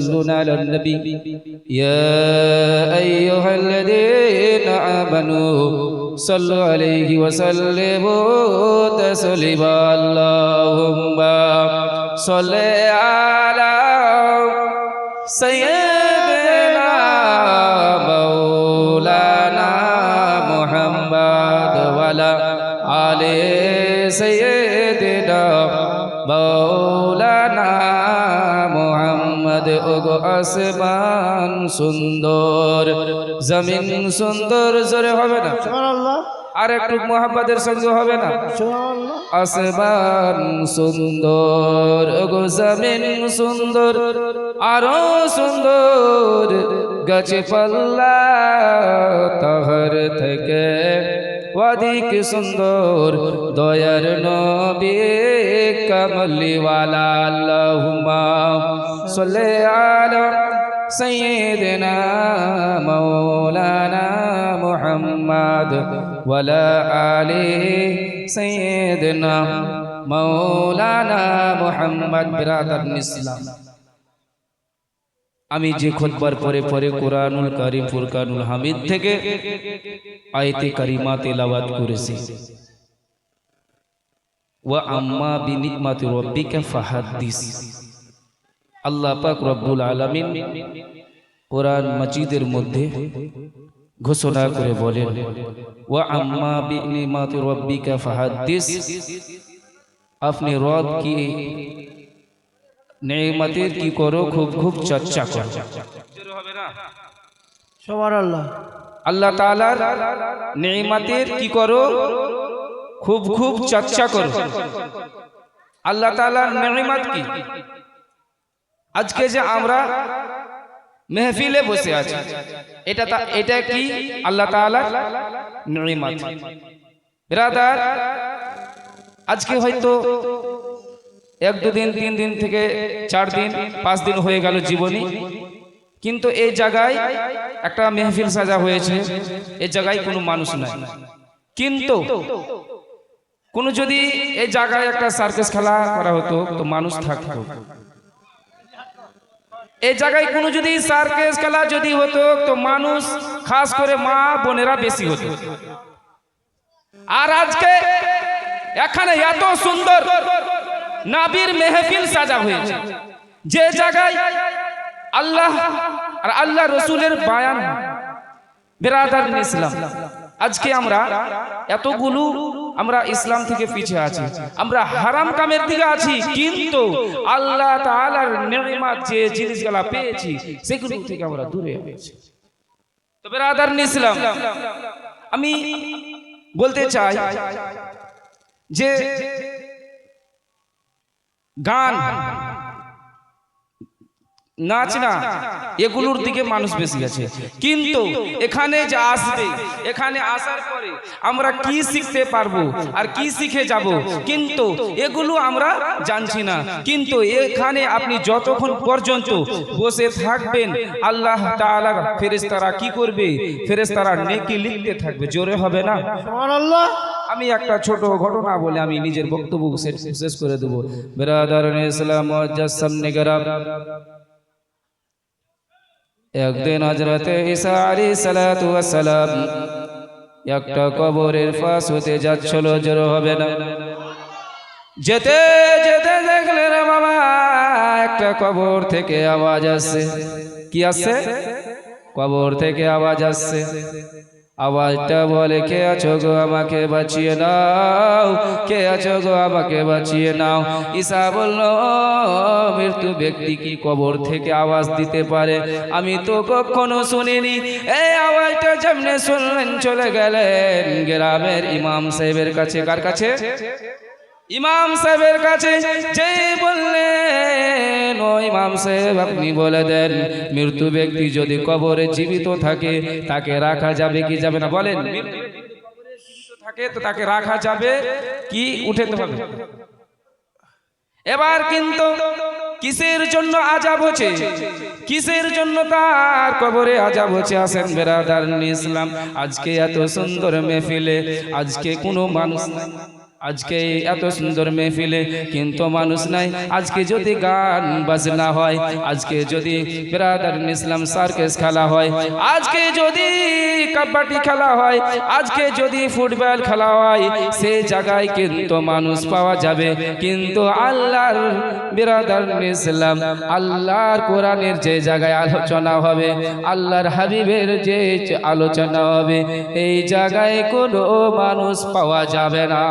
يصلون على النبي يا أيها الذين آمنوا صلوا عليه وسلموا تسليما اللهم صل على سيدنا مولانا محمد وعلى آل سيدنا مولانا محمد ওগো আসমান সুন্দর জমিন সুন্দর জোরে হবে না সুবহানাল্লাহ আর একটু মোহাম্মদের সঙ্গে হবে না সুবহানাল্লাহ আসমান সুন্দর ওগো জমিন সুন্দর আরো সুন্দর গাছপালা তাহার থেকে অধিক সুন্দর দয়ার নবী কামলিওয়ালা আল্লাহুম্মা সাল্লি আলা সাইয়্যিদিনা মাওলানা মুহাম্মদ ওয়া আলা আলি সাইয়্যিদিনা মাওলানা মুহাম্মদ বিরাদার ইসলাম আমি যে খুতবার পরে পরে কুরআনুল কারীম ফুরকানুল হামিদ থেকে আয়াতে কারিমা তেলাওয়াত করেছি ওয়া আম্মা বিনিমাতি রাব্বিকা ফাহাদ্দিস আল্লাহ পাক রব্বুল আলামিন কোরআন মাজিদের মধ্যে ঘোষণা করে বলেন ওয়া আম্মা বিনিমাতি রাব্বিকা ফাহাদ্দিস আপনি রব কি নেয়ামতের কি করো খুব খুব চর্চা করো হবে না সুবহানাল্লাহ আল্লাহ তাআলার নেয়ামতের কি করো খুব খুব চর্চা করো আল্লাহ তাআলার নেয়ামত কি আজকে যে আমরা মেহফিলে বসে আছি এটা কি আল্লাহ তাআলার নেয়ামত ব্রাদার আজকে হয়তো এক দুদিন 3 দিন থেকে 4 দিন 5 দিন হয়ে গেল জীবনী কিন্তু এই জায়গায় একটা মেহফিল সাজা হয়েছে এই জায়গায় কোনো মানুষ নাই কিন্তু কোনো যদি এই জায়গায় একটা সার্কাস খেলা করা হতো তো মানুষ থাকতো এই জায়গায় কোনো যদি সার্কাস খেলা যদি হতো তো মানুষ খাস করে মা বোনেরা বেশি হতো আর আজকে এখানে এত সুন্দর নবীর মেহফিল সাজা হয়েছে যে জায়গায় আল্লাহ আর আল্লাহ রাসূলের বয়ান বিরাদার ইসলাম আজকে আমরা এতগুলো আমরা ইসলাম থেকে পিছিয়ে আছি আমরা হারাম কামের দিকে আছি কিন্তু আল্লাহ তাআলার নেয়ামত যে জিনিসগুলো পেয়েছি সেগুলো থেকে আমরা দূরে আছি তো বিরাদার ইসলাম আমি বলতে চাই যে গান নাচ না এগুলোর দিকে মানুষ বেশি আছে কিন্তু এখানে যে আসবে এখানে আসার পরে আমরা কি শিখতে পারবো আর কি শিখে যাব কিন্তু এগুলো আমরা জানছি না কিন্তু এখানে আপনি যতক্ষণ পর্যন্ত বসে থাকবেন আল্লাহ তাআলার ফেরেশতারা কি করবে ফেরেশতারা নেকি লিখতে থাকবে জোরে হবে না সুবহানাল্লাহ আমি একটা ছোট ঘটনা বলে আমি নিজের বক্তব্য শেষ করে দেব বিরাদারানে ইসলাম মুআজ্জাজ সামনে গরাব একদিন হযরতে ঈসা আলাইহিস সালাতু ওয়াস সালাম একটা কবরের পাশ হতে যাচ্ছিল জোরে হবে না যেতে যেতে দেখলেন বাবা একটা কবর থেকে আওয়াজ আসছে কি আসছে কবর থেকে আওয়াজ আসছে আওয়াজটা বলে কে আছো গো আমাকে বাঁচিয়ে নাও কে আছো গো আমাকে বাঁচিয়ে নাও ঈসা বলল মৃত্যু ব্যক্তি কি কবর থেকে আওয়াজ দিতে পারে আমি তো কখনো শুনিনি এই আওয়াজটা যেমনে শুনলেন চলে গেলেন গ্রামের ইমাম সাহেবের কাছে কার কাছে ইমাম সাহেবের কাছে যে বললেন ও ইমাম সাহেব আপনি বলে দেন মৃত্যু ব্যক্তি যদি কবরে জীবিত থাকে তাকে রাখা যাবে কি যাবে না বলেন থাকে তো তাকে রাখা যাবে কি উঠাতে হবে এবার কিন্তু কিসের জন্য আযাব হচ্ছে কিসের জন্য তার কবরে আযাব হচ্ছে আসেন বিরাদার ইসলাম আজকে এত সুন্দর মেহফিলে আজকে কোনো মানুষ আজকে এত সুন্দর মেহফিলে কিন্তু মানুষ নাই। আজকে যদি গান বাজনা হয়, আজকে যদি ব্রাদার ইসলাম সার্কাস খেলা হয়, আজকে যদি কাবাডি খেলা হয়, আজকে যদি ফুটবল খেলা হয়, সেই জায়গায় কিন্তু মানুষ পাওয়া যাবে। কিন্তু আল্লাহর ব্রাদার ইসলাম, আল্লাহর কোরআনের যে জায়গায় আলোচনা হবে, আল্লাহর হাবিবের যে আলোচনা হবে, এই জায়গায় কোনো মানুষ পাওয়া যাবে না।